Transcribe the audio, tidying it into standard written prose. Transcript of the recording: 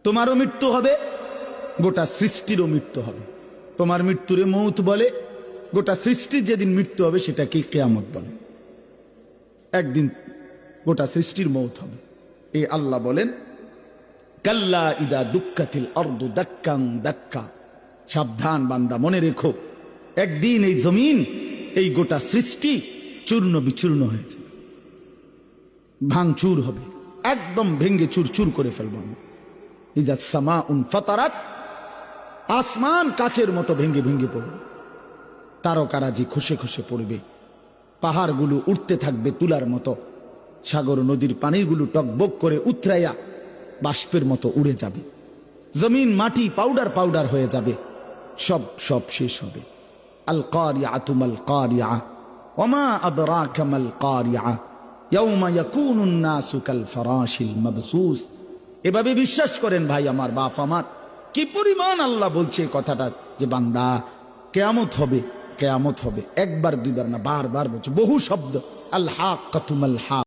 তোমারও মৃত্যু হবে, গোটা সৃষ্টিরও মৃত্যু হবে। তোমার মৃত্যুরে মৌত বলে, গোটা সৃষ্টির যেদিন মৃত্যু হবে সেটাকে কিয়ামত বলে। একদিন গোটা সৃষ্টির মৌত হবে। এই আল্লাহ বলেন, কাল্লা ইদা দুক্কাতিল আরদু দাক্কান দাক্কা, সাবধান বান্দা, মনে রেখো একদিন এই জমিন, এই গোটা সৃষ্টি চূর্ণ বিচূর্ণ হয়েছে, ভাঙচুর হবে, একদম ভেঙ্গে চুরচুর করে ফেলব। ইজা সামাউন ফাতারাত, আসমান কাচের মতো ভেঙ্গে ভেঙ্গে পড়বে, তারকারাজি খসে খসে পড়বে, পাহাড়গুলো উঠতে থাকবে তুলার মতো, সাগর নদীর পানিগুলো টকবক করে উতরাইয়া বাষ্পের মতো উড়ে যাবে, জমিন মাটি পাউডার পাউডার হয়ে যাবে, সব সব শেষ হবে। আল কারিআতু মাল কারিআ ওমা আদরাকা মাল কারিআ ইয়াউমা ইয়াকুনুন নাসু কাল ফারাশিল মাবসুস। এভাবে বিশ্বাস করেন ভাই আমার, বাপ আমার, কি পরিমাণ আল্লাহ বলছে কথাটা, যে বান্দা কিয়ামত হবে, কিয়ামত হবে। একবার দুইবার না, বারবার বলছে, বহু শব্দ। আল হাক্কাতু মাল হাক্কা।